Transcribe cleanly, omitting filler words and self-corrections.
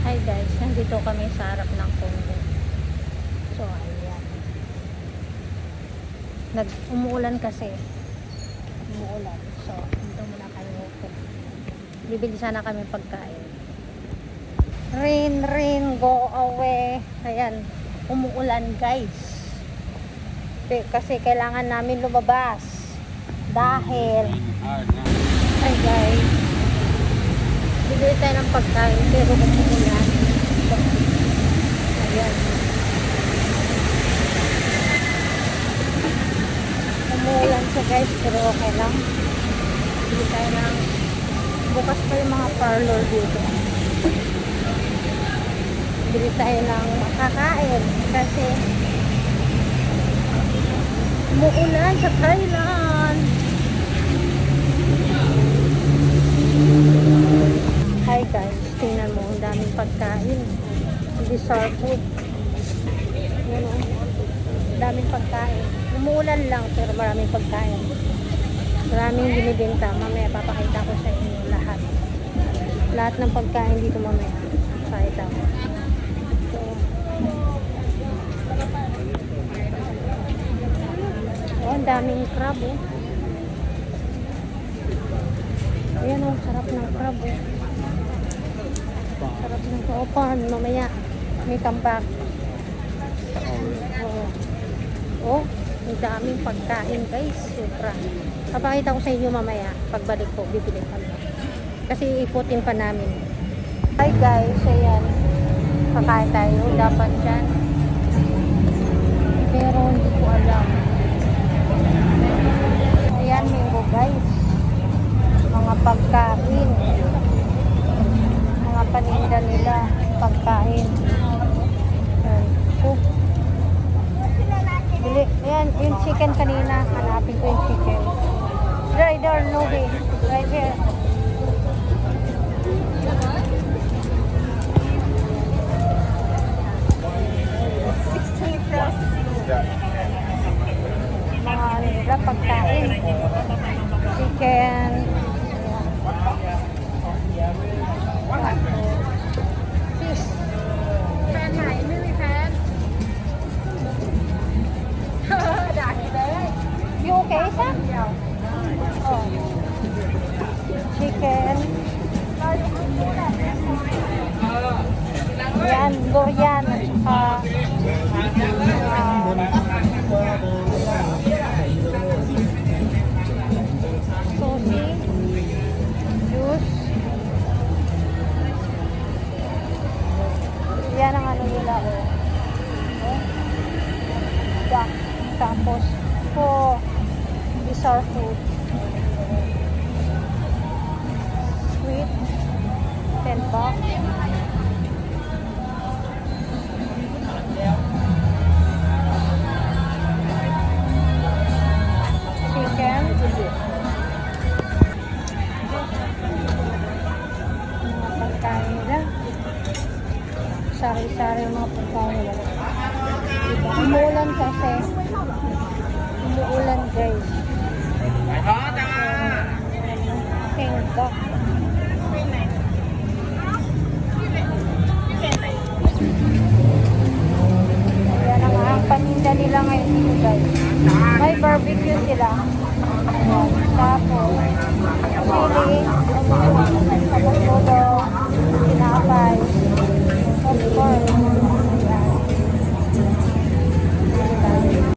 Hi guys, nandito kami sa harap ng Congo. So ayan. Umuulan kasi. Umuulan. So dito muna kayo. Bibili sana kami pagkain. Rain, go away. Ayan. Umuulan guys. Kasi kailangan namin lumabas. Dahil hi guys. Bibili tayo ng pagkain pero umuulan. So, ayan. Umuulan siya guys pero okay lang. Bibili tayo ng bukas pa yung mga parlor dito. Bibili tayo ng makakain kasi umuulan sa Thailand. Hi guys, tingnan mo, ang daming pagkain. Bizarre food. Yan o, daming pagkain. Umuulan lang pero maraming pagkain. Maraming binibenta. Mamaya papakita ko sa inyo lahat. Lahat ng pagkain dito mamaya. Pakita ko. So, ang daming crab eh. Ayan o, sarap ng crab eh. Sarap ng kaupan. Mamaya may tambak. Oh, ang daming pagkain guys. Sobra. Papakita ko sa inyo mamaya. Pagbalik ko, bibili kami. Kasi iputin pa namin. Hi guys, ayan. Kakain tayo. Dapat dyan. Pero hindi ko alam. Ayan, mango guys. Mga pagkain. Mga paninda nila. Pagkain. Ayan. Soup. Bili. Ayan, yung chicken kanina. Hanapin ko yung chicken. Right there, no way. Right here. Mga nila pagkain. Chicken. Fish. Fan này mới bị fan. Đạt đấy. You okay sir? Oh. Chicken. Yan, durian at saka sushi, juice. Yan ang ano nila oh. Duck. Tapos po bizarre food. Sweet. 10 bucks. Chicken. Mga pagkain nila. Sari-sari mga pagkain nila. Umuulan kasi. Umuulan guys. Tingga. Ayan ang paninda nila ngayon dito guys. May barbecue sila. Tapos